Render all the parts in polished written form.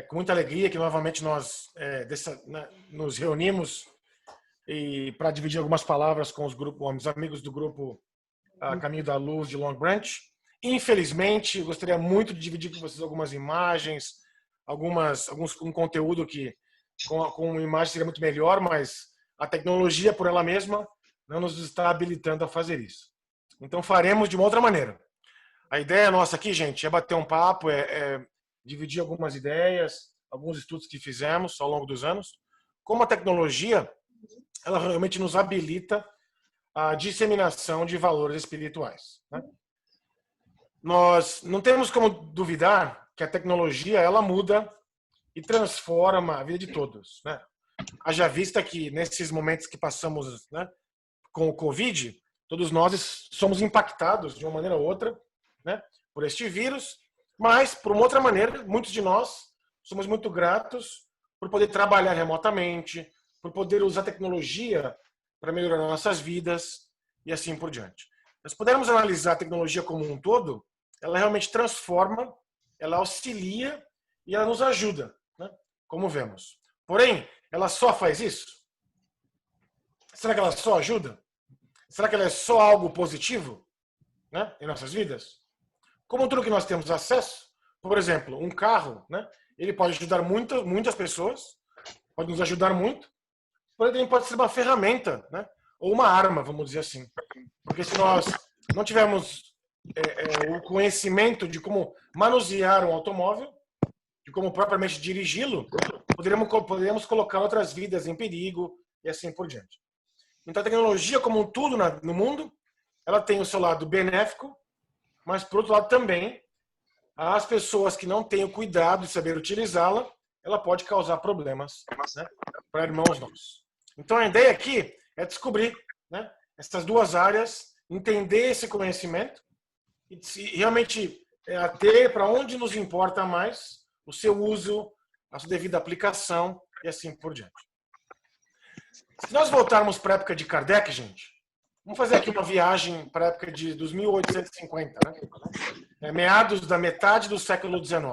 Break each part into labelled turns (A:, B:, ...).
A: com muita alegria que novamente nós nos reunimos e para dividir algumas palavras com os amigos do grupo Caminho da Luz de Long Branch. Infelizmente, eu gostaria muito de dividir com vocês algumas imagens, um conteúdo que com imagem seria muito melhor, mas a tecnologia por ela mesma não nos está habilitando a fazer isso. Então faremos de uma outra maneira. A ideia nossa aqui, gente, é bater um papo, dividir algumas ideias, alguns estudos que fizemos ao longo dos anos. Como a tecnologia, ela realmente nos habilita a disseminação de valores espirituais, né? Nós não temos como duvidar que a tecnologia ela muda e transforma a vida de todos, né? Haja vista que nesses momentos que passamos, né, com o Covid, todos nós somos impactados de uma maneira ou outra, né, por este vírus, mas por uma outra maneira, muitos de nós somos muito gratos por poder trabalhar remotamente, por poder usar tecnologia para melhorar nossas vidas e assim por diante. Se pudermos analisar a tecnologia como um todo, ela realmente transforma, ela auxilia e ela nos ajuda, né? Como vemos. Porém, ela só faz isso? Será que ela só ajuda? Será que ela é só algo positivo, né, em nossas vidas? Como tudo que nós temos acesso, por exemplo, um carro, né, ele pode ajudar muitas pessoas, pode nos ajudar muito, porém também pode ser uma ferramenta, né, ou uma arma, vamos dizer assim. Porque se nós não tivermos o conhecimento de como manusear um automóvel, de como propriamente dirigi-lo, poderíamos colocar outras vidas em perigo e assim por diante. Então a tecnologia, como um tudo no mundo, ela tem o seu lado benéfico, mas por outro lado também, as pessoas que não têm o cuidado de saber utilizá-la, ela pode causar problemas, né, para irmãos nossos. Então a ideia aqui é descobrir, né, essas duas áreas, entender esse conhecimento e realmente ter para onde nos importa mais o seu uso, a sua devida aplicação e assim por diante. Se nós voltarmos para a época de Kardec, gente, vamos fazer aqui uma viagem para a época dos 1850, né? Meados da metade do século XIX.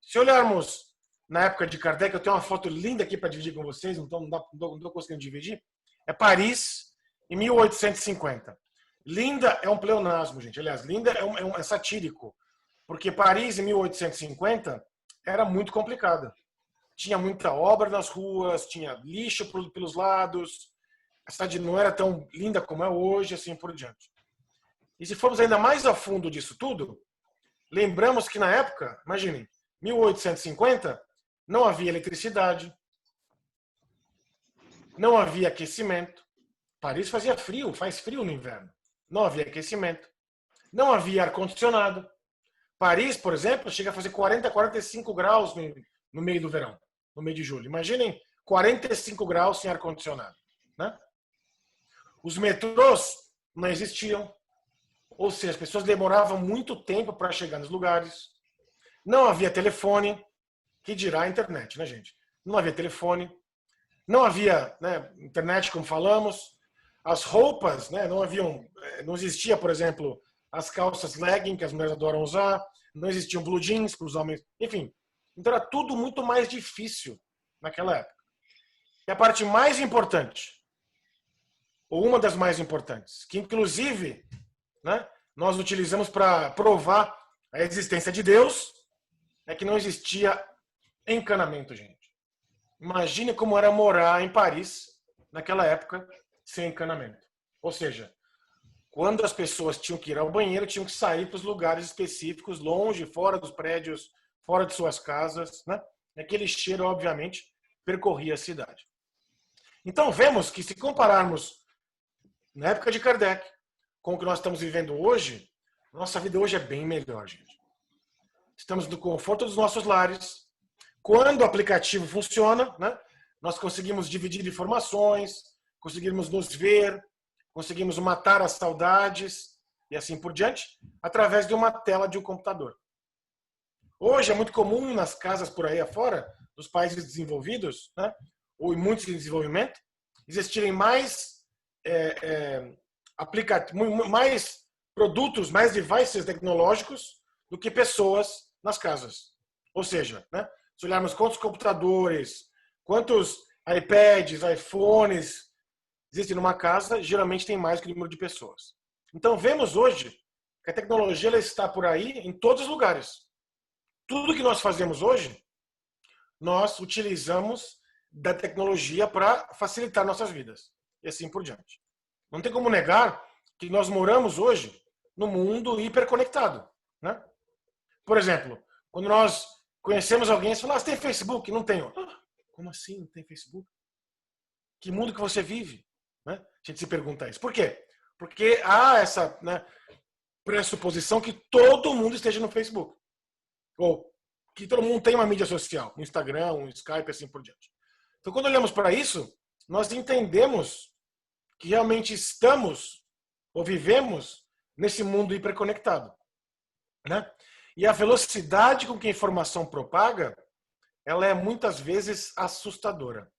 A: Se olharmos na época de Kardec, eu tenho uma foto linda aqui para dividir com vocês, então não estou conseguindo dividir. É Paris, em 1850. Linda é um pleonasmo, gente. Aliás, linda é satírico. Porque Paris, em 1850, era muito complicada. Tinha muita obra nas ruas, tinha lixo pelos lados, a cidade não era tão linda como é hoje, assim por diante. E se formos ainda mais a fundo disso tudo, lembramos que na época, imaginem, 1850, não havia eletricidade, não havia aquecimento. Paris fazia frio, faz frio no inverno. Não havia aquecimento, não havia ar-condicionado. Paris, por exemplo, chega a fazer 40, 45 graus no meio do verão, no meio de julho. Imaginem 45 graus sem ar-condicionado, né? Os metrôs não existiam, ou seja, as pessoas demoravam muito tempo para chegar nos lugares. Não havia telefone, que dirá a internet, né, gente? Não havia telefone, não havia, né, internet, como falamos. As roupas, né, não existia, por exemplo, as calças legging, que as mulheres adoram usar, não existiam blue jeans para os homens, enfim. Então era tudo muito mais difícil naquela época. E a parte mais importante, ou uma das mais importantes, que inclusive, né, nós utilizamos para provar a existência de Deus, é que não existia encanamento, gente. Imagine como era morar em Paris naquela época sem encanamento. Ou seja, quando as pessoas tinham que ir ao banheiro, tinham que sair para os lugares específicos, longe, fora dos prédios, fora de suas casas, né? Aquele cheiro, obviamente, percorria a cidade. Então vemos que se compararmos na época de Kardec com o que nós estamos vivendo hoje, nossa vida hoje é bem melhor, gente. Estamos no conforto dos nossos lares. Quando o aplicativo funciona, né, nós conseguimos dividir informações, conseguimos nos ver, conseguimos matar as saudades e assim por diante, através de uma tela de um computador. Hoje é muito comum nas casas por aí afora, dos países desenvolvidos, né, ou em muitos em desenvolvimento, existirem mais mais produtos, mais devices tecnológicos do que pessoas nas casas. Ou seja, né, se olharmos quantos computadores, quantos iPads, iPhones existem numa casa, geralmente tem mais que o número de pessoas. Então, vemos hoje que a tecnologia ela está por aí em todos os lugares. Tudo que nós fazemos hoje, nós utilizamos da tecnologia para facilitar nossas vidas. E assim por diante. Não tem como negar que nós moramos hoje num mundo hiperconectado, né? Por exemplo, quando nós conhecemos alguém, você fala, você tem Facebook? Não tenho. Ah, como assim não tem Facebook? Que mundo que você vive? Né? A gente se pergunta isso. Por quê? Porque há essa, né, pressuposição que todo mundo esteja no Facebook. Ou que todo mundo tem uma mídia social, um Instagram, um Skype, assim por diante. Então, quando olhamos para isso, nós entendemos que realmente estamos ou vivemos nesse mundo hiperconectado, né? E a velocidade com que a informação propaga, ela é muitas vezes assustadora.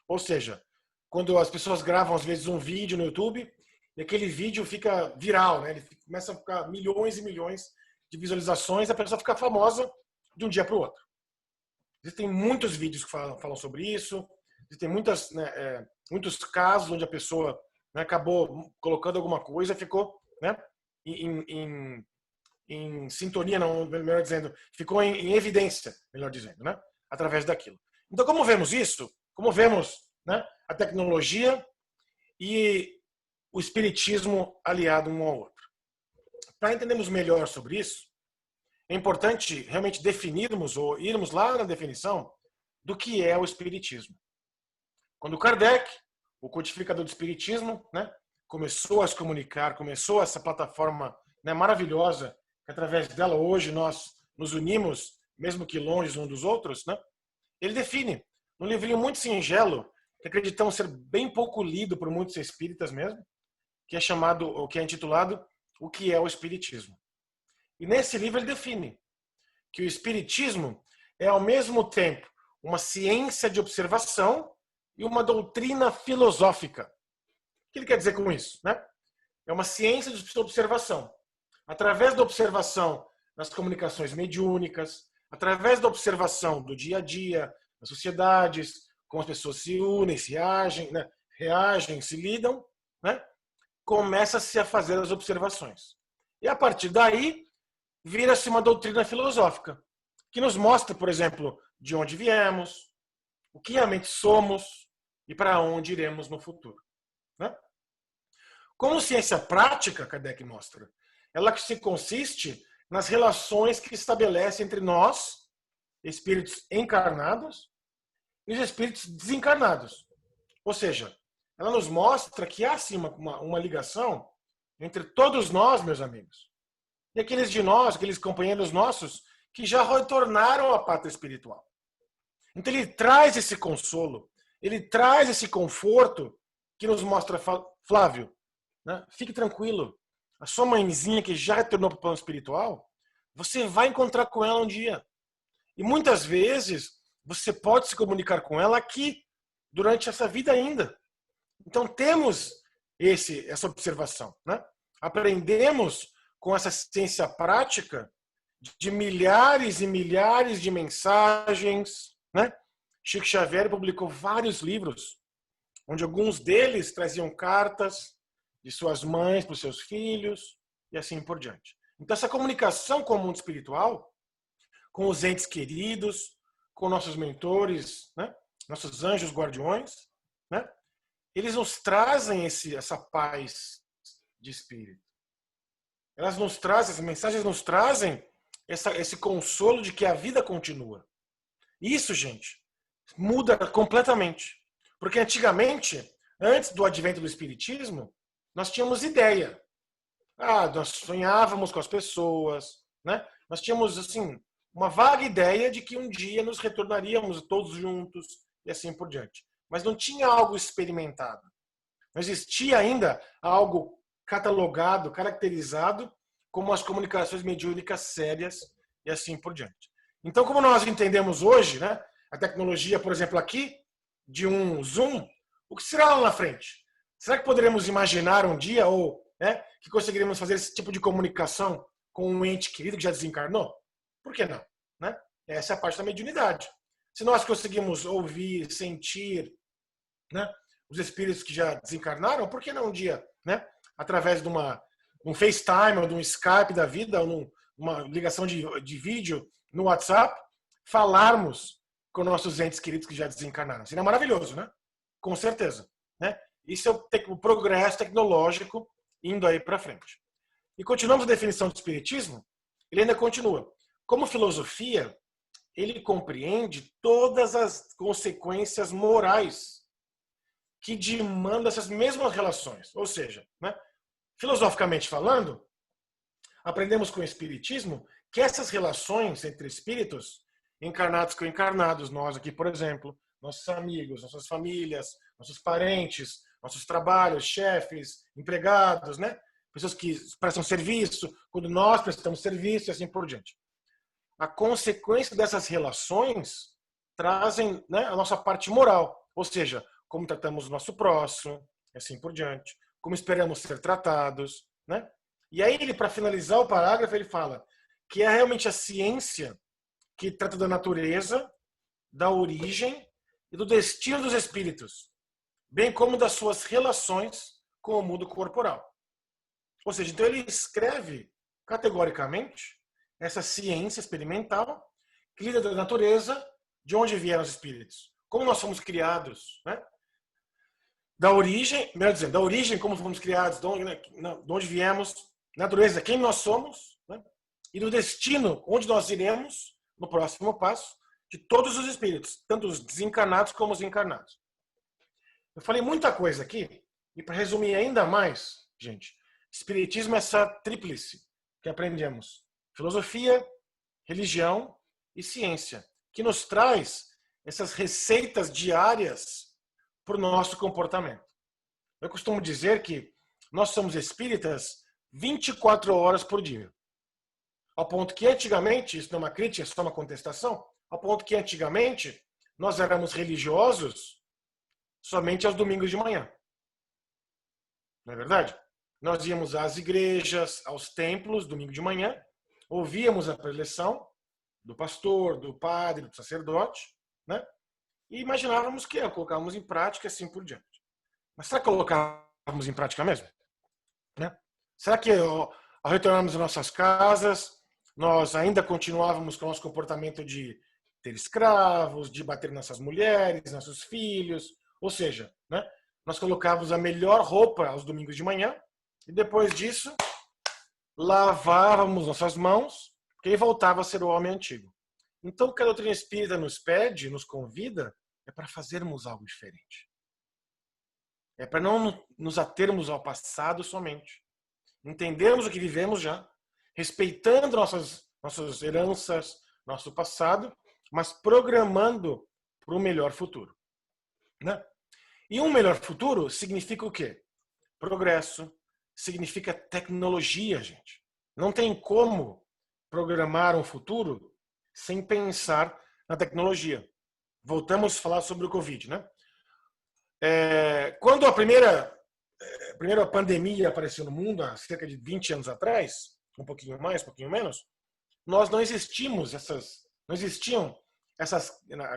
A: Ou seja, quando as pessoas gravam às vezes um vídeo no YouTube e aquele vídeo fica viral, né? Ele começa a ficar milhões e milhões de visualizações, a pessoa fica famosa de um dia para o outro. Existem muitos vídeos que falam sobre isso, existem muitos casos onde a pessoa, né, acabou colocando alguma coisa, ficou, né, em sintonia, não, melhor dizendo, ficou em evidência, melhor dizendo, né, através daquilo. Então, como vemos isso? Como vemos, né, a tecnologia e o espiritismo aliado um ao outro? Para entendermos melhor sobre isso, é importante realmente definirmos ou irmos lá na definição do que é o espiritismo. Quando Kardec, o codificador do espiritismo, né, começou a se comunicar, começou essa plataforma, né, maravilhosa, que através dela hoje nós nos unimos, mesmo que longe uns dos outros, né, ele define, num livrinho muito singelo, que acreditamos ser bem pouco lido por muitos espíritas mesmo, que é chamado, ou que é intitulado O que é o Espiritismo. E nesse livro ele define que o Espiritismo é ao mesmo tempo uma ciência de observação e uma doutrina filosófica. O que ele quer dizer com isso, né? É uma ciência de observação. Através da observação nas comunicações mediúnicas, através da observação do dia a dia, das sociedades, como as pessoas se unem, se agem, né? Reagem, se lidam, né? Começa-se a fazer as observações. E a partir daí, vira-se uma doutrina filosófica, que nos mostra, por exemplo, de onde viemos, o que realmente somos e para onde iremos no futuro. Né? Como ciência prática, Kardec mostra, ela se consiste nas relações que estabelece entre nós, espíritos encarnados, e os espíritos desencarnados. Ou seja, ela nos mostra que há sim uma ligação entre todos nós, meus amigos, e aqueles de nós, aqueles companheiros nossos, que já retornaram à pátria espiritual. Então ele traz esse consolo, ele traz esse conforto que nos mostra, Flávio, né? Fique tranquilo, a sua mãezinha que já retornou para o plano espiritual, você vai encontrar com ela um dia. E muitas vezes você pode se comunicar com ela aqui, durante essa vida ainda. Então temos essa observação, né? Aprendemos com essa ciência prática de milhares e milhares de mensagens, né? Chico Xavier publicou vários livros, onde alguns deles traziam cartas de suas mães para os seus filhos e assim por diante. Então essa comunicação com o mundo espiritual, com os entes queridos, com nossos mentores, né? Nossos anjos guardiões, né? Eles nos trazem essa paz de espírito. Elas nos trazem, as mensagens nos trazem esse consolo de que a vida continua. Isso, gente, muda completamente. Porque antigamente, antes do advento do espiritismo, nós tínhamos ideia. Nós sonhávamos com as pessoas, né? Nós tínhamos, assim, uma vaga ideia de que um dia nos retornaríamos todos juntos e assim por diante. Mas não tinha algo experimentado. Não existia ainda algo catalogado, caracterizado como as comunicações mediúnicas sérias e assim por diante. Então, como nós entendemos hoje, né, a tecnologia, por exemplo, aqui, de um Zoom, o que será lá na frente? Será que poderemos imaginar um dia, ou né, que conseguiremos fazer esse tipo de comunicação com um ente querido que já desencarnou? Por que não? Né? Essa é a parte da mediunidade. Se nós conseguimos ouvir, sentir, né, os espíritos que já desencarnaram, por que não um dia, né, através de um FaceTime ou de um Skype da vida, ou uma ligação de vídeo no WhatsApp, falarmos com nossos entes queridos que já desencarnaram? Seria maravilhoso, né? Com certeza, né? Isso é o progresso tecnológico indo aí para frente. E continuamos a definição do espiritismo, ele ainda continua. Como filosofia, ele compreende todas as consequências morais que demandam essas mesmas relações. Ou seja, né, filosoficamente falando, aprendemos com o espiritismo que essas relações entre espíritos, encarnados com encarnados, nós aqui, por exemplo, nossos amigos, nossas famílias, nossos parentes, nossos trabalhos, chefes, empregados, né? Pessoas que prestam serviço, quando nós prestamos serviço e assim por diante. A consequência dessas relações trazem, né, a nossa parte moral, ou seja, como tratamos o nosso próximo, e assim por diante, como esperamos ser tratados, né? E aí ele, para finalizar o parágrafo, ele fala que é realmente a ciência que trata da natureza, da origem e do destino dos espíritos, bem como das suas relações com o mundo corporal. Ou seja, então ele escreve categoricamente essa ciência experimental que lida da natureza, de onde vieram os espíritos, como nós fomos criados, né? Da origem, melhor dizendo, da origem, como fomos criados, de onde viemos, natureza, quem nós somos, né? E do destino, onde nós iremos no próximo passo, de todos os espíritos, tanto os desencarnados como os encarnados. Eu falei muita coisa aqui, e para resumir ainda mais, gente, espiritismo é essa tríplice que aprendemos: filosofia, religião e ciência, que nos traz essas receitas diárias para o nosso comportamento. Eu costumo dizer que nós somos espíritas 24 horas por dia. Ao ponto que antigamente, isso não é uma crítica, isso é uma contestação, ao ponto que antigamente nós éramos religiosos somente aos domingos de manhã. Não é verdade? Nós íamos às igrejas, aos templos, domingo de manhã, ouvíamos a preleção do pastor, do padre, do sacerdote, né? E imaginávamos que colocávamos em prática e assim por diante. Mas será que colocávamos em prática mesmo? Né? Será que ao retornarmos às nossas casas, nós ainda continuávamos com o nosso comportamento de ter escravos, de bater nossas mulheres, nossos filhos? Ou seja, né, nós colocávamos a melhor roupa aos domingos de manhã e depois disso lavávamos nossas mãos, porque aí voltava a ser o homem antigo. Então, o que a doutrina espírita nos pede, nos convida, é para fazermos algo diferente. É para não nos atermos ao passado somente. Entendermos o que vivemos já, respeitando nossas heranças, nosso passado, mas programando para um melhor futuro. Né? E um melhor futuro significa o quê? Progresso, significa tecnologia, gente. Não tem como programar um futuro sem pensar na tecnologia. Voltamos a falar sobre o Covid, né? Quando a primeira pandemia apareceu no mundo, há cerca de 20 anos atrás, um pouquinho mais, um pouquinho menos, nós não existiam essas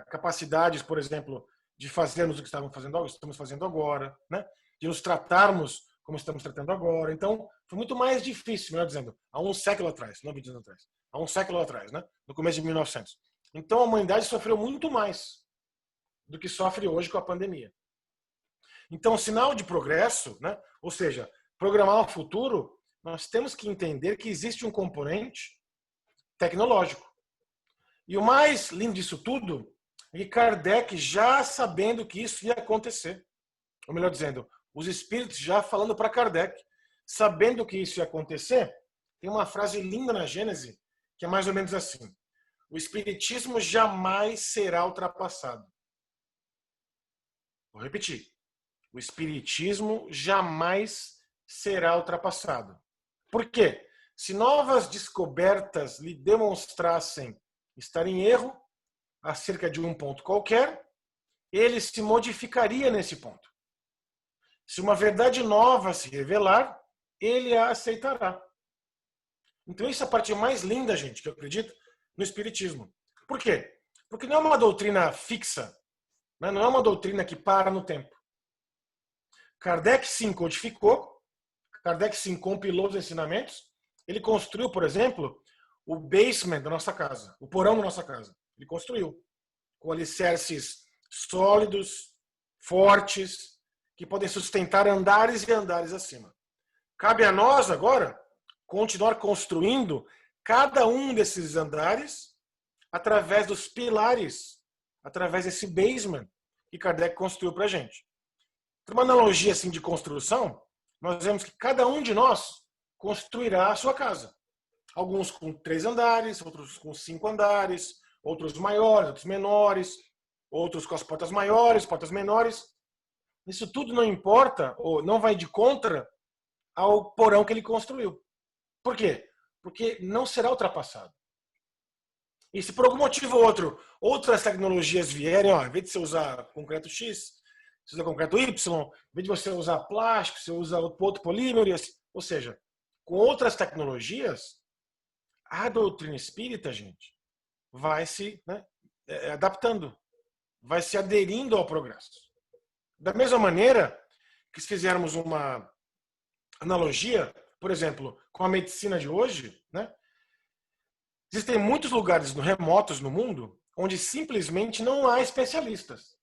A: capacidades, por exemplo, de fazermos o que estamos fazendo agora, né? De nos tratarmos como estamos tratando agora. Então, foi muito mais difícil, melhor dizendo, há um século atrás, não 20 anos atrás, há um século atrás, né? No começo de 1900. Então, a humanidade sofreu muito mais do que sofre hoje com a pandemia. Então, sinal de progresso, né? Ou seja, programar o futuro, nós temos que entender que existe um componente tecnológico. E o mais lindo disso tudo é que Kardec, já sabendo que isso ia acontecer, ou melhor dizendo, os espíritos já falando para Kardec, sabendo que isso ia acontecer, tem uma frase linda na Gênese, que é mais ou menos assim: o espiritismo jamais será ultrapassado. Vou repetir. O espiritismo jamais será ultrapassado. Por quê? Se novas descobertas lhe demonstrassem estar em erro acerca de um ponto qualquer, ele se modificaria nesse ponto. Se uma verdade nova se revelar, ele a aceitará. Então, isso é a parte mais linda, gente, que eu acredito no espiritismo. Por quê? Porque não é uma doutrina fixa, né? Não é uma doutrina que para no tempo. Kardec sim codificou, Kardec sim compilou os ensinamentos, ele construiu, por exemplo, o basement da nossa casa, o porão da nossa casa. Ele construiu com alicerces sólidos, fortes, que podem sustentar andares e andares acima. Cabe a nós agora continuar construindo cada um desses andares através dos pilares, através desse basement que Kardec construiu para a gente. Uma analogia assim de construção, nós vemos que cada um de nós construirá a sua casa. Alguns com 3 andares, outros com 5 andares, outros maiores, outros menores, outros com as portas maiores, portas menores. Isso tudo não importa, ou não vai de contra ao porão que ele construiu. Por quê? Porque não será ultrapassado. E se por algum motivo ou outro, outras tecnologias vierem, ó, em vez de você usar concreto X, você usa concreto Y, em vez de você usar plástico, você usa outro polímero, ou seja, com outras tecnologias, a doutrina espírita, gente, vai se adaptando, vai se aderindo ao progresso. Da mesma maneira que se fizermos uma analogia, por exemplo, com a medicina de hoje, né? Existem muitos lugares remotos no mundo onde simplesmente não há especialistas.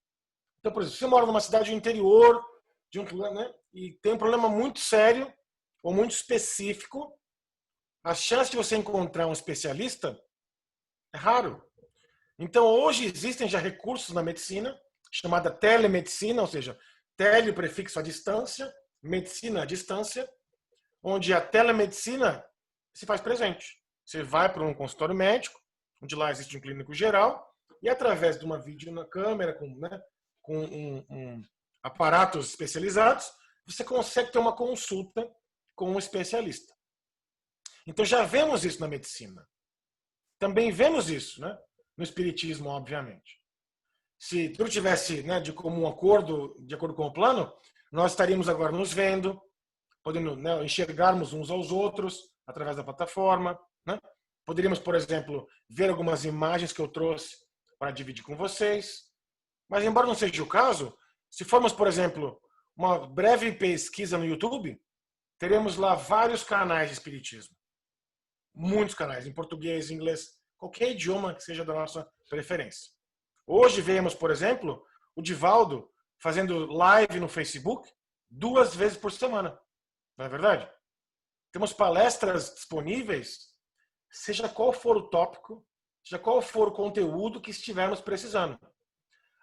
A: Então, por exemplo, se você mora numa cidade do interior, de um lugar, né, e tem um problema muito sério ou muito específico, a chance de você encontrar um especialista é raro. Então, hoje existem já recursos na medicina, chamada telemedicina, ou seja, tele prefixo à distância, medicina à distância, onde a telemedicina se faz presente. Você vai para um consultório médico, onde lá existe um clínico geral, e através de uma videocâmera com aparatos especializados, você consegue ter uma consulta com um especialista. Então já vemos isso na medicina. Também vemos isso, né, no espiritismo, obviamente. Se tudo tivesse, né, de comum acordo, de acordo com o plano, nós estaríamos agora nos vendo, podendo, né, enxergarmos uns aos outros através da plataforma, né? Poderíamos, por exemplo, ver algumas imagens que eu trouxe para dividir com vocês. Mas, embora não seja o caso, se formos, por exemplo, uma breve pesquisa no YouTube, teremos lá vários canais de espiritismo. Muitos canais, em português, inglês, qualquer idioma que seja da nossa preferência. Hoje vemos, por exemplo, o Divaldo fazendo live no Facebook 2 vezes por semana. Não é verdade? Temos palestras disponíveis, seja qual for o tópico, seja qual for o conteúdo que estivermos precisando.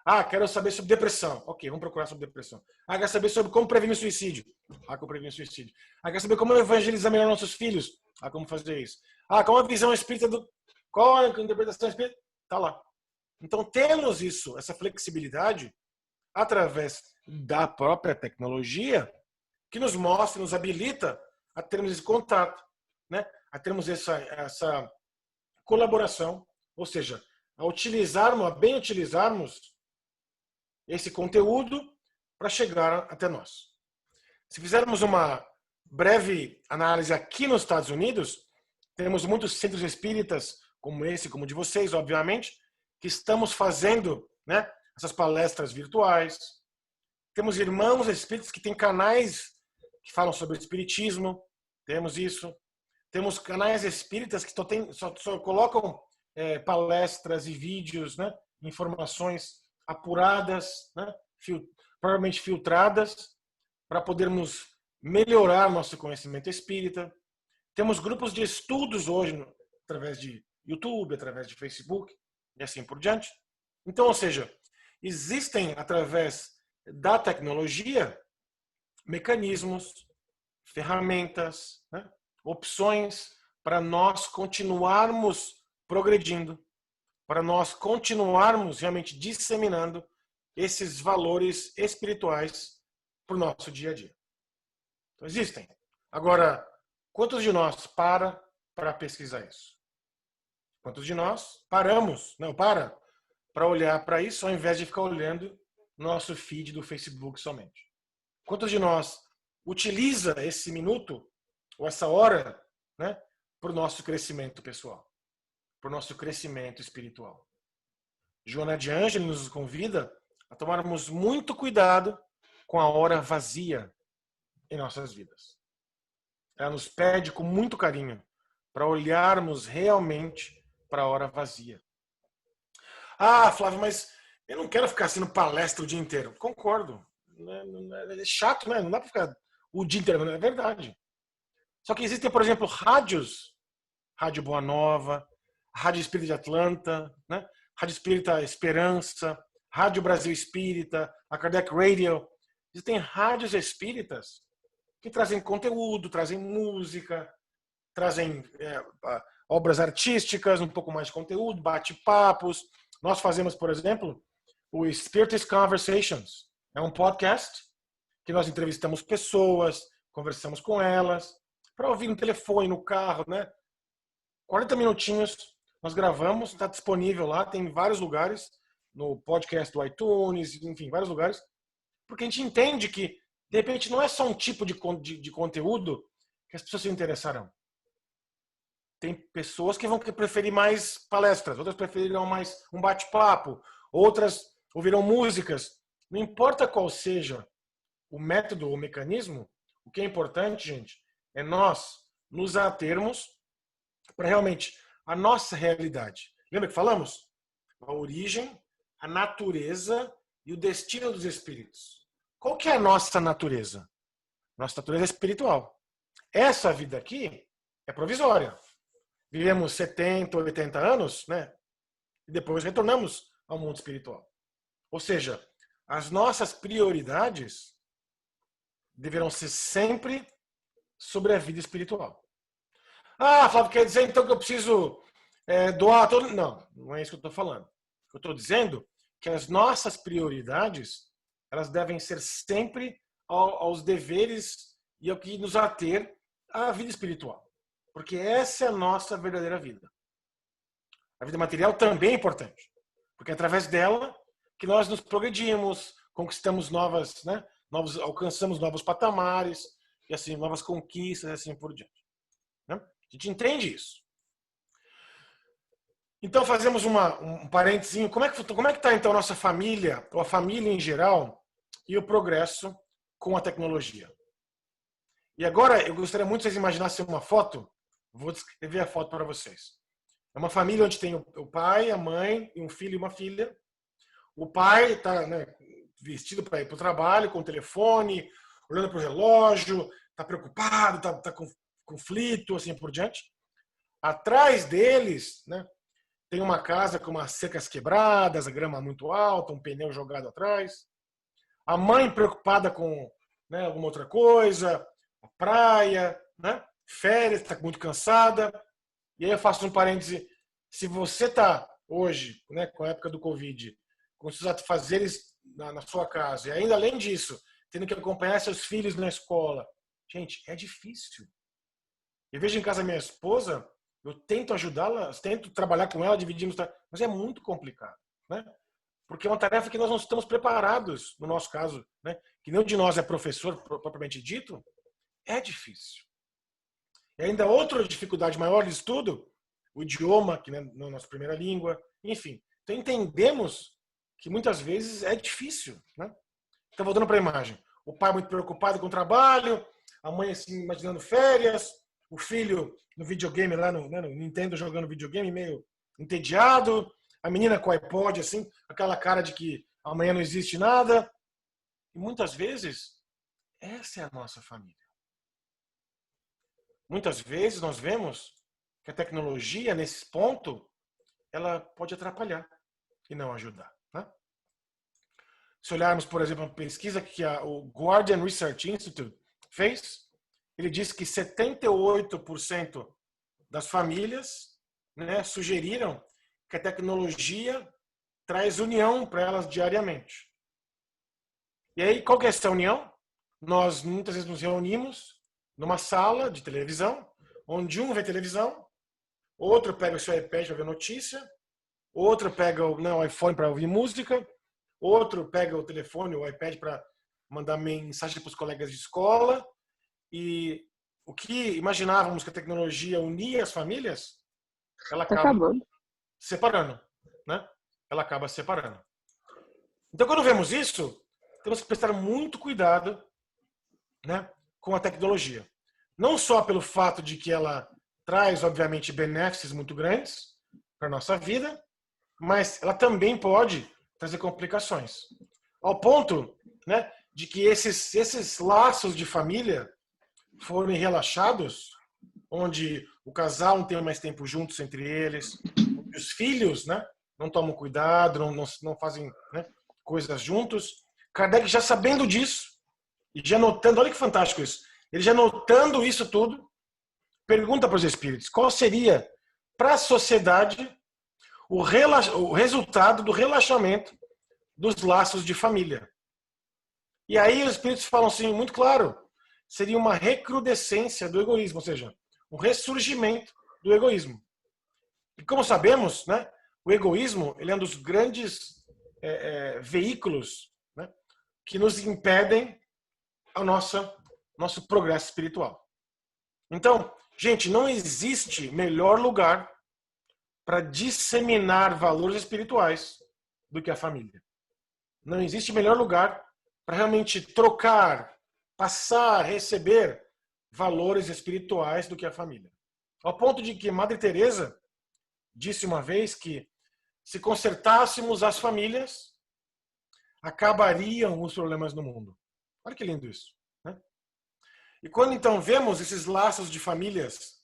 A: Ah, quero saber sobre depressão. Ok, vamos procurar sobre depressão. Ah, quero saber sobre como prevenir suicídio. Ah, como prevenir suicídio. Ah, quero saber como evangelizar melhor nossos filhos. Ah, como fazer isso. Ah, qual a visão espírita do... Qual a interpretação espírita? Tá lá. Então temos isso, essa flexibilidade, através da própria tecnologia, que nos mostra, nos habilita a termos esse contato, né? A termos essa colaboração, ou seja, a bem utilizarmos esse conteúdo para chegar até nós. Se fizermos uma breve análise aqui nos Estados Unidos, temos muitos centros espíritas, como esse, como o de vocês, obviamente, que estamos fazendo, né, essas palestras virtuais. Temos irmãos espíritas que têm canais que falam sobre o espiritismo, temos isso. Temos canais espíritas que só colocam palestras e vídeos, né, informações apuradas, né, provavelmente filtradas, para podermos melhorar nosso conhecimento espírita. Temos grupos de estudos hoje, através de YouTube, através de Facebook, e assim por diante. Então, ou seja, existem, através da tecnologia, mecanismos, ferramentas, né, opções para nós continuarmos progredindo, para nós continuarmos realmente disseminando esses valores espirituais para o nosso dia a dia. Então, existem. Agora, quantos de nós para pesquisar isso? Quantos de nós paramos, não para olhar para isso ao invés de ficar olhando nosso feed do Facebook somente? Quantos de nós utiliza esse minuto ou essa hora, né, para o nosso crescimento pessoal, para o nosso crescimento espiritual? Joana de Ângelo nos convida a tomarmos muito cuidado com a hora vazia em nossas vidas. Ela nos pede com muito carinho para olharmos realmente para a hora vazia. Ah, Flávio, mas eu não quero ficar sendo palestra o dia inteiro. Concordo. É chato, né? Não dá para ficar o dia inteiro, é verdade. Só que existem, por exemplo, rádios. Rádio Boa Nova, Rádio Espírita de Atlanta, né? Rádio Espírita Esperança, Rádio Brasil Espírita, a Kardec Radio. Existem rádios espíritas que trazem conteúdo, trazem música, trazem obras artísticas, um pouco mais de conteúdo, bate-papos. Nós fazemos, por exemplo, o Spiritist Conversations. É um podcast que nós entrevistamos pessoas, conversamos com elas, para ouvir no telefone, no carro, né? 40 minutinhos, nós gravamos, está disponível lá, tem vários lugares, no podcast do iTunes, enfim, vários lugares, porque a gente entende que, de repente, não é só um tipo de conteúdo que as pessoas se interessarão. Tem pessoas que vão preferir mais palestras, outras preferirão mais um bate-papo, outras ouvirão músicas. Não importa qual seja o método ou o mecanismo, o que é importante, gente, é nós nos atermos para realmente a nossa realidade. Lembra que falamos? A origem, a natureza e o destino dos espíritos. Qual que é a nossa natureza? Nossa natureza é espiritual. Essa vida aqui é provisória. Vivemos 70, 80 anos, né? E depois retornamos ao mundo espiritual. Ou seja, as nossas prioridades deverão ser sempre sobre a vida espiritual. Ah, Flávio, quer dizer então que eu preciso doar todo... Não, não é isso que eu estou falando. Eu estou dizendo que as nossas prioridades elas devem ser sempre aos deveres e ao que nos ater à vida espiritual. Porque essa é a nossa verdadeira vida. A vida material também é importante. Porque é através dela que nós nos progredimos, conquistamos novas, né? Alcançamos novos patamares, e assim, novas conquistas, e assim por diante. Né? A gente entende isso. Então, fazemos um parênteses. Como é que está, então, a nossa família, ou a família em geral, e o progresso com a tecnologia? E agora, eu gostaria muito que vocês imaginassem uma foto. Vou descrever a foto para vocês. É uma família onde tem o pai, a mãe, e um filho e uma filha. O pai está, né, vestido para ir para o trabalho, com o telefone, olhando para o relógio, está preocupado, está com conflito, assim por diante. Atrás deles, né, tem uma casa com umas cercas quebradas, a grama muito alta, um pneu jogado atrás. A mãe preocupada com, né, alguma outra coisa, a praia, né, férias, está muito cansada. E aí eu faço um parêntese. Se você está hoje, né, com a época do Covid, com seus afazeres na sua casa, e ainda além disso, tendo que acompanhar seus filhos na escola, gente, é difícil. Eu vejo em casa minha esposa, eu tento ajudá-la, tento trabalhar com ela, dividimos, mas é muito complicado, né? Porque é uma tarefa que nós não estamos preparados, no nosso caso, né? Que nenhum de nós é professor propriamente dito, é difícil. E ainda outra dificuldade maior de estudo, o idioma, que não é a nossa primeira língua, enfim. Então entendemos que muitas vezes é difícil, né? Então voltando para a imagem, o pai muito preocupado com o trabalho, a mãe assim imaginando férias, o filho no videogame lá no Nintendo jogando videogame meio entediado, a menina com o iPod assim, aquela cara de que amanhã não existe nada. E muitas vezes essa é a nossa família. Muitas vezes nós vemos que a tecnologia nesse ponto ela pode atrapalhar e não ajudar, né? Se olharmos, por exemplo, uma pesquisa que o Guardian Research Institute fez, ele diz que 78% das famílias, né, sugeriram que a tecnologia traz união para elas diariamente. E aí, qual que é essa união? Nós muitas vezes nos reunimos numa sala de televisão, onde um vê televisão, outro pega o seu iPad para ver notícia, outro pega o iPhone para ouvir música, outro pega o telefone, o iPad para mandar mensagem para os colegas de escola. E o que imaginávamos que a tecnologia unia as famílias, ela acaba
B: acabando.
A: separando, né? ela acaba se separando. Então, quando vemos isso, temos que prestar muito cuidado, né, com a tecnologia. Não só pelo fato de que ela traz, obviamente, benefícios muito grandes para a nossa vida, mas ela também pode trazer complicações. Ao ponto, né, de que esses laços de família forem relaxados, onde o casal não tem mais tempo juntos entre eles, os filhos, né, não tomam cuidado, não fazem, né, coisas juntos. Kardec já sabendo disso, e já notando, olha que fantástico isso, ele já notando isso tudo, pergunta para os espíritos, qual seria para a sociedade o resultado do relaxamento dos laços de família. E aí os espíritos falam assim, muito claro, seria uma recrudescência do egoísmo, ou seja, um ressurgimento do egoísmo. E como sabemos, né, o egoísmo ele é um dos grandes veículos, né, que nos impedem ao nosso progresso espiritual. Então, gente, não existe melhor lugar para disseminar valores espirituais do que a família. Não existe melhor lugar para realmente trocar, passar, receber valores espirituais do que a família. Ao ponto de que Madre Teresa disse uma vez que se consertássemos as famílias, acabariam os problemas no mundo. Olha que lindo isso, né? E quando então vemos esses laços de famílias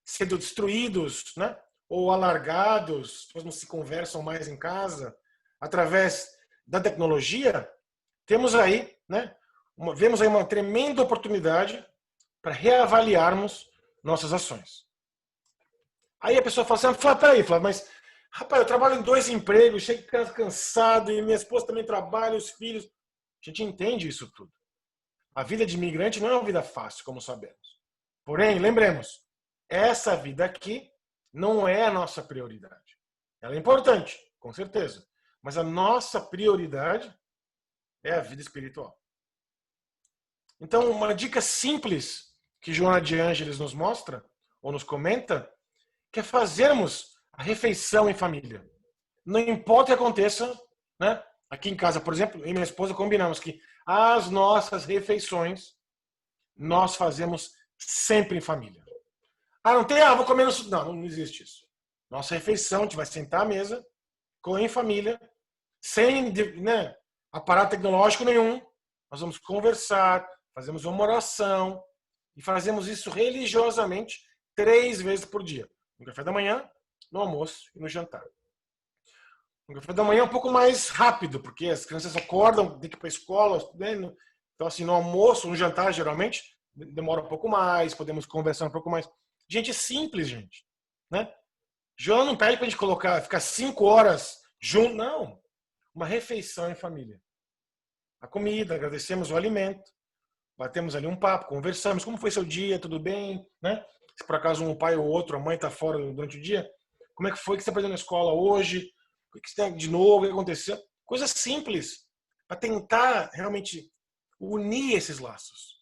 A: sendo destruídos, né, ou alargados, não se conversam mais em casa, através da tecnologia, temos aí, né, vemos aí uma tremenda oportunidade para reavaliarmos nossas ações. Aí a pessoa fala assim, peraí, Flávio, mas rapaz, eu trabalho em 2 empregos, chego cansado, e minha esposa também trabalha, os filhos. A gente entende isso tudo. A vida de imigrante não é uma vida fácil, como sabemos. Porém, lembremos, essa vida aqui não é a nossa prioridade. Ela é importante, com certeza. Mas a nossa prioridade é a vida espiritual. Então, uma dica simples que Joana de Ângeles nos mostra, ou nos comenta, que é fazermos a refeição em família. Não importa o que aconteça, né? Aqui em casa, por exemplo, eu e minha esposa combinamos que as nossas refeições nós fazemos sempre em família. Não tem, vou comer no... Não existe isso. Nossa refeição, a gente vai sentar à mesa, comer em família, sem, né, aparato tecnológico nenhum. Nós vamos conversar, fazemos uma oração e fazemos isso religiosamente 3 vezes por dia. No café da manhã, no almoço e no jantar. No café da manhã é um pouco mais rápido, porque as crianças acordam, tem que ir para a escola, né? Então, assim, no almoço, no jantar, geralmente, demora um pouco mais, podemos conversar um pouco mais. Gente, é simples, gente. Né? Joana não pede para a gente ficar 5 horas junto, não. Uma refeição em família. A comida, agradecemos o alimento, batemos ali um papo, conversamos, como foi seu dia, tudo bem, né? Se por acaso um pai ou outro, a mãe está fora durante o dia, como é que foi que você aprendeu na escola hoje? O que você tem de novo? O que aconteceu? Coisas simples, para tentar realmente unir esses laços.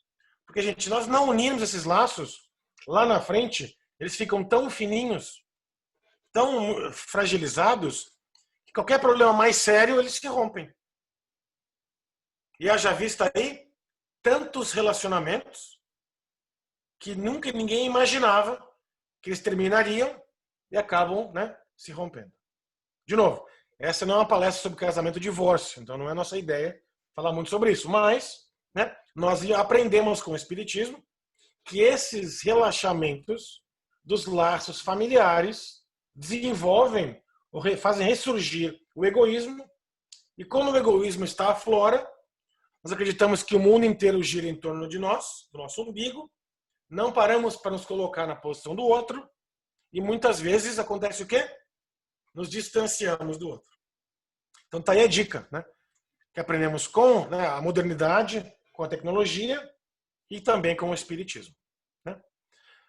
A: Porque, gente, nós não unirmos esses laços, lá na frente, eles ficam tão fininhos, tão fragilizados, que qualquer problema mais sério, eles se rompem. E haja vista aí tantos relacionamentos que nunca ninguém imaginava que eles terminariam e acabam, né, se rompendo. De novo, essa não é uma palestra sobre casamento e divórcio, então não é nossa ideia falar muito sobre isso, mas, né, nós aprendemos com o Espiritismo que esses relaxamentos dos laços familiares desenvolvem ou fazem ressurgir o egoísmo, e quando o egoísmo está aflora, nós acreditamos que o mundo inteiro gira em torno de nós, do nosso umbigo, não paramos para nos colocar na posição do outro, e muitas vezes acontece o quê? Nos distanciamos do outro. Então tá aí a dica, né? Que aprendemos com, né, a modernidade, com a tecnologia e também com o Espiritismo. Né?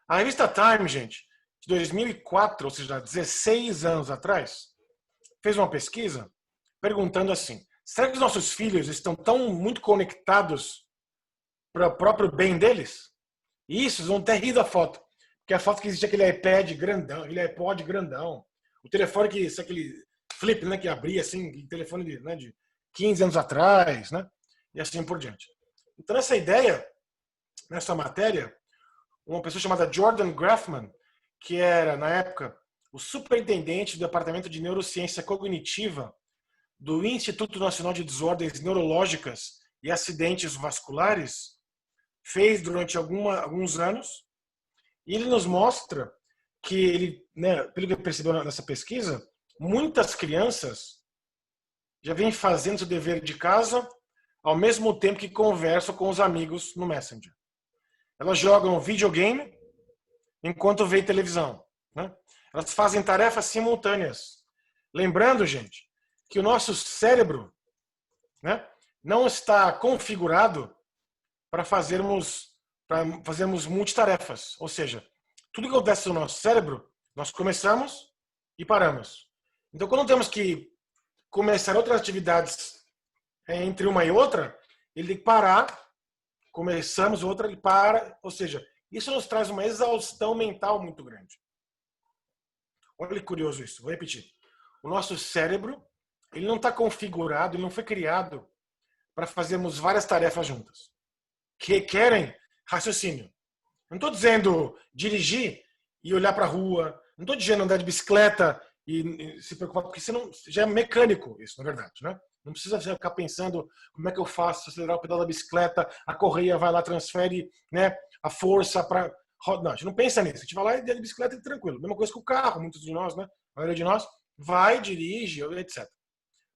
A: A revista Time, gente, de 2004, ou seja, 16 anos atrás, fez uma pesquisa perguntando assim, será que os nossos filhos estão tão muito conectados para o próprio bem deles? E isso, eles vão até rir da foto. Porque a foto que existe é aquele iPad grandão, aquele iPod grandão. O telefone que é aquele flip, né, que abria assim, telefone de, né, de 15 anos atrás, né, e assim por diante. Então, essa ideia, nessa matéria, uma pessoa chamada Jordan Grafman, que era, na época, o superintendente do Departamento de Neurociência Cognitiva do Instituto Nacional de Desordens Neurológicas e Acidentes Vasculares, fez durante alguns anos, e ele nos mostra que ele, né, pelo que percebeu nessa pesquisa, muitas crianças já vêm fazendo seu dever de casa ao mesmo tempo que conversam com os amigos no Messenger. Elas jogam videogame enquanto veem televisão, né? Elas fazem tarefas simultâneas. Lembrando, gente, que o nosso cérebro, né, não está configurado para fazermos multitarefas. Ou seja, tudo que acontece no nosso cérebro, nós começamos e paramos. Então, quando temos que começar outras atividades entre uma e outra, ele tem que parar, começamos outra, ele para, ou seja, isso nos traz uma exaustão mental muito grande. Olha que curioso isso, vou repetir. O nosso cérebro, ele não está configurado, ele não foi criado para fazermos várias tarefas juntas, que requerem raciocínio. Não estou dizendo dirigir e olhar para a rua, não estou dizendo andar de bicicleta e se preocupar, porque você não, já é mecânico isso, na verdade, né? Não precisa ficar pensando como é que eu faço, acelerar o pedal da bicicleta, a correia vai lá, transfere, né, a força para... Não, a gente não pensa nisso. A gente vai lá e de bicicleta e tranquilo. Mesma coisa que o carro, muitos de nós, né? A maioria de nós vai, dirige, etc.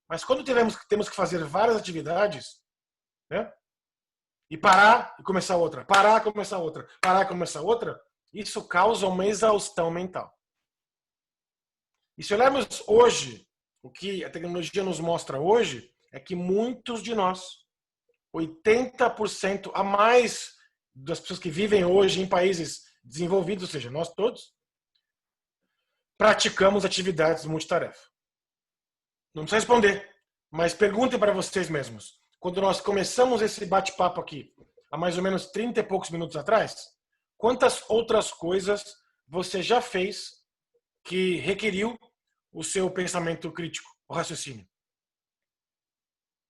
A: Mas quando temos que fazer várias atividades, né? E parar e começar outra, parar e começar outra, parar e começar outra, isso causa uma exaustão mental. E se olharmos hoje, o que a tecnologia nos mostra hoje é que muitos de nós, 80% a mais das pessoas que vivem hoje em países desenvolvidos, ou seja, nós todos, praticamos atividades multitarefa. Não precisa responder, mas perguntem para vocês mesmos. Quando nós começamos esse bate-papo aqui, há mais ou menos 30 e poucos minutos atrás, quantas outras coisas você já fez que requeriu o seu pensamento crítico, o raciocínio?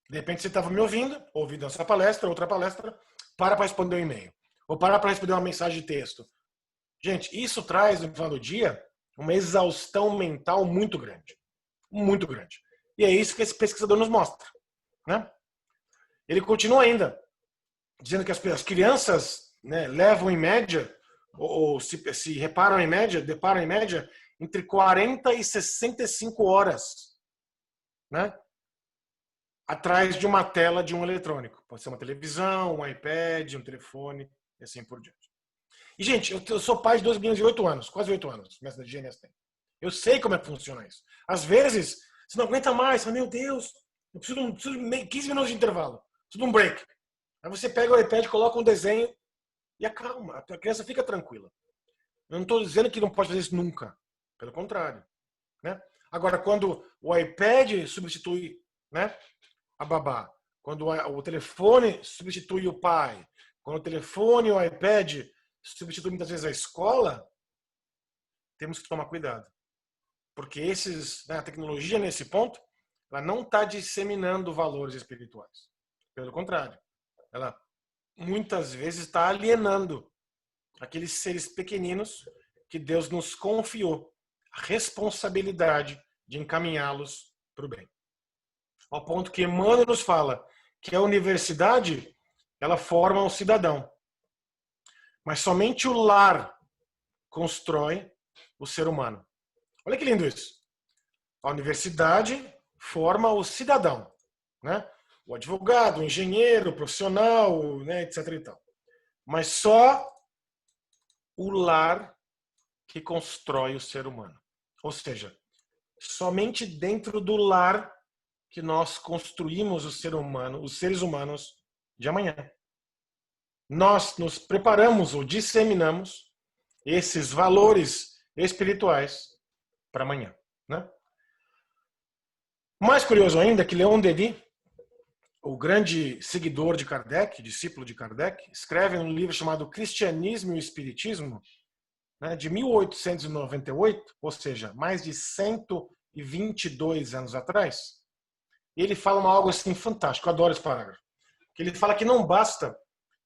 A: De repente você estava me ouvindo essa palestra, outra palestra, para responder um e-mail, ou para responder uma mensagem de texto. Gente, isso traz, no final do dia, uma exaustão mental muito grande. Muito grande. E é isso que esse pesquisador nos mostra, né? Ele continua ainda, dizendo que as crianças, né, levam em média, ou se reparam em média, deparam em média, entre 40 e 65 horas, né, atrás de uma tela de um eletrônico. Pode ser uma televisão, um iPad, um telefone, e assim por diante. E, gente, eu sou pai de 2 meninos de 8 anos, quase 8 anos, mestre de gêmeas tem. Eu sei como é que funciona isso. Às vezes, você não aguenta mais, você fala, meu Deus, eu preciso de 15 minutos de intervalo, preciso de um break. Aí você pega o iPad, coloca um desenho e acalma, a criança fica tranquila. Eu não estou dizendo que não pode fazer isso nunca, pelo contrário, né? Agora, quando o iPad substitui, né, a babá, quando o telefone substitui o pai, quando o telefone e o iPad substitui muitas vezes a escola, temos que tomar cuidado. Porque a tecnologia, nesse ponto, ela não está disseminando valores espirituais. Pelo contrário, ela muitas vezes está alienando aqueles seres pequeninos que Deus nos confiou a responsabilidade de encaminhá-los para o bem. Ao ponto que Emmanuel nos fala que a universidade, ela forma um cidadão. Mas somente o lar constrói o ser humano. Olha que lindo isso. A universidade forma o cidadão, né? O advogado, o engenheiro, o profissional, né, etc. e tal. Mas só o lar que constrói o ser humano. Ou seja, somente dentro do lar que nós construímos o ser humano, os seres humanos de amanhã. Nós nos preparamos ou disseminamos esses valores espirituais para amanhã, né? Mais curioso ainda é que Leon Denis, o grande seguidor de Kardec, discípulo de Kardec, escreve um livro chamado Cristianismo e o Espiritismo, né, de 1898, ou seja, mais de 22 anos atrás, ele fala algo assim fantástico, eu adoro esse parágrafo. Que ele fala que não basta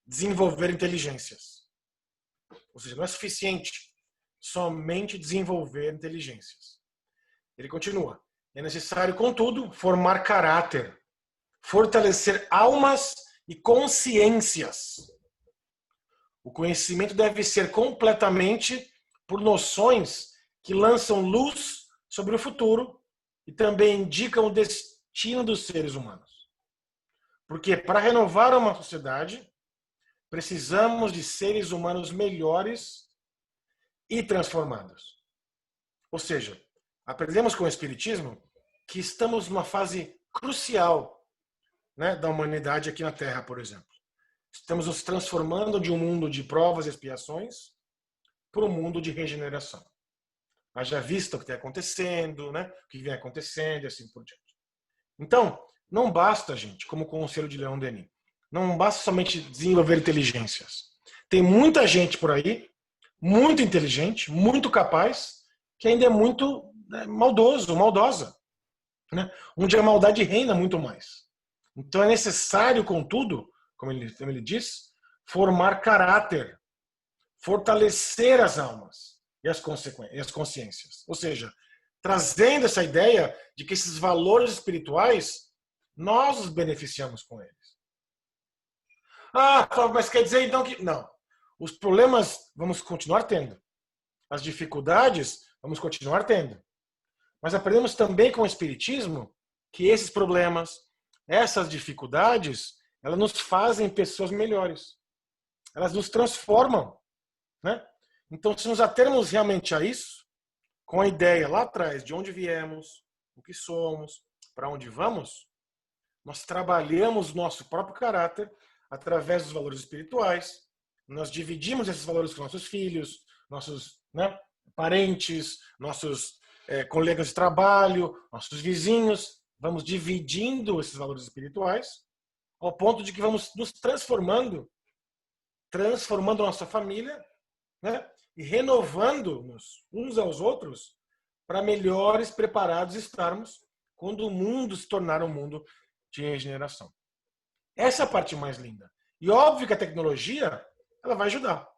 A: desenvolver inteligências. Ou seja, não é suficiente somente desenvolver inteligências. Ele continua. É necessário, contudo, formar caráter, fortalecer almas e consciências. O conhecimento deve ser completamente por noções que lançam luz sobre o futuro e também indicam o destino dos seres humanos. Porque para renovar uma sociedade, precisamos de seres humanos melhores e transformados. Ou seja, aprendemos com o Espiritismo que estamos numa fase crucial, né, da humanidade aqui na Terra, por exemplo. Estamos nos transformando de um mundo de provas e expiações para um mundo de regeneração. Haja vista o que está acontecendo, né, o que vem acontecendo e assim por diante. Então, não basta, gente, como o Conselho de Leon Denis, não basta somente desenvolver inteligências. Tem muita gente por aí, muito inteligente, muito capaz, que ainda é muito maldoso, maldosa, né? Onde a maldade reina muito mais. Então é necessário, contudo, como ele diz, formar caráter, fortalecer as almas e as consciências. Ou seja, trazendo essa ideia de que esses valores espirituais, nós os beneficiamos com eles. Ah, mas quer dizer então que... Não. Os problemas vamos continuar tendo. As dificuldades vamos continuar tendo. Mas aprendemos também com o Espiritismo que esses problemas, essas dificuldades, elas nos fazem pessoas melhores. Elas nos transformam, né? Então, se nos atermos realmente a isso, com a ideia lá atrás de onde viemos, o que somos, para onde vamos, nós trabalhamos nosso próprio caráter através dos valores espirituais, nós dividimos esses valores com nossos filhos, nossos, né, parentes, nossos colegas de trabalho, nossos vizinhos, vamos dividindo esses valores espirituais ao ponto de que vamos nos transformando a nossa família, né, e renovando-nos uns aos outros para melhores preparados estarmos quando o mundo se tornar um mundo de regeneração. Essa é a parte mais linda. E óbvio que a tecnologia ela vai ajudar.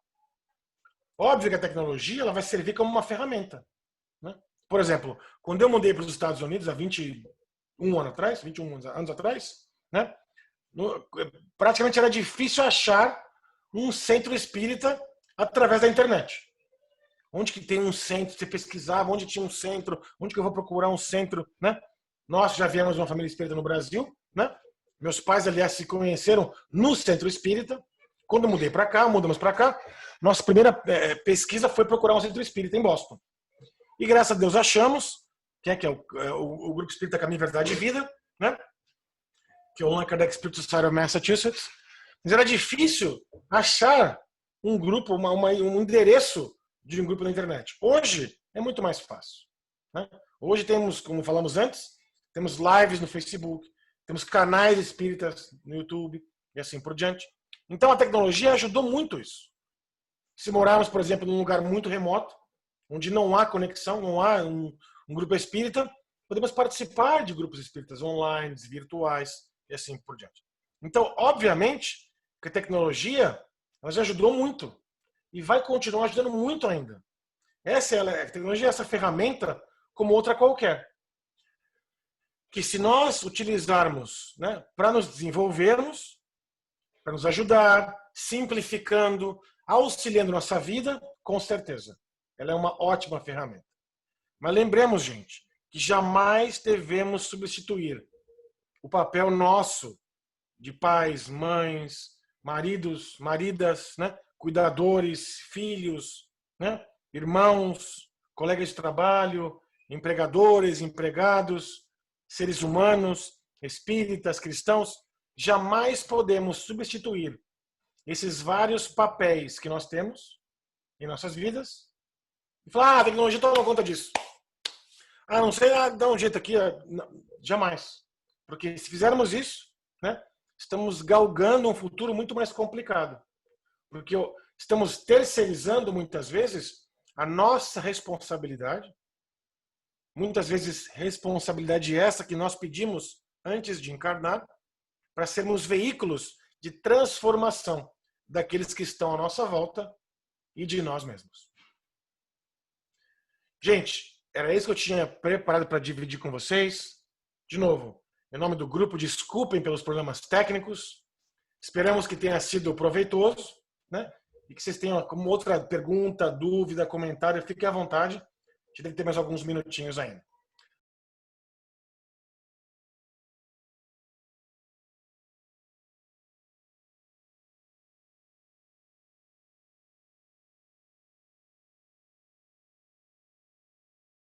A: Óbvio que a tecnologia ela vai servir como uma ferramenta, né? Por exemplo, quando eu mudei para os Estados Unidos há 21 anos atrás, né, praticamente era difícil achar um centro espírita através da internet. Onde que tem um centro? Você pesquisava onde tinha um centro, onde que eu vou procurar um centro, né? Nós já viemos de uma família espírita no Brasil, né? Meus pais, aliás, se conheceram no centro espírita. Quando eu mudamos para cá, nossa primeira pesquisa foi procurar um centro espírita em Boston. E graças a Deus achamos, que é o Grupo Espírita Caminho, Verdade e Vida, né? Que é o Allan Kardec Spirit Society of Massachusetts. Mas era difícil achar um grupo, um endereço de um grupo na internet. Hoje é muito mais fácil, né? Hoje temos, como falamos antes, temos lives no Facebook, temos canais espíritas no YouTube e assim por diante. Então a tecnologia ajudou muito isso. Se morarmos, por exemplo, num lugar muito remoto, onde não há conexão, não há um grupo espírita, podemos participar de grupos espíritas online, virtuais e assim por diante. Então, obviamente, que a tecnologia ela já ajudou muito e vai continuar ajudando muito ainda. A tecnologia é essa ferramenta como outra qualquer. Que se nós utilizarmos, né, para nos desenvolvermos, para nos ajudar, simplificando, auxiliando nossa vida, com certeza. Ela é uma ótima ferramenta. Mas lembremos, gente, que jamais devemos substituir o papel nosso de pais, mães, maridos, maridas, né, cuidadores, filhos, né, irmãos, colegas de trabalho, empregadores, empregados, seres humanos, espíritas, cristãos. Jamais podemos substituir esses vários papéis que nós temos em nossas vidas e falar, a tecnologia toma conta disso. Não sei, dá um jeito aqui. Não, jamais. Porque se fizermos isso, né, estamos galgando um futuro muito mais complicado. Porque estamos terceirizando, muitas vezes, a nossa responsabilidade Muitas vezes, responsabilidade essa que nós pedimos antes de encarnar, para sermos veículos de transformação daqueles que estão à nossa volta e de nós mesmos. Gente, era isso que eu tinha preparado para dividir com vocês. De novo, em nome do grupo, desculpem pelos problemas técnicos. Esperamos que tenha sido proveitoso, né? E que vocês tenham como outra pergunta, dúvida, comentário, fiquem à vontade. A gente deve ter mais alguns minutinhos ainda.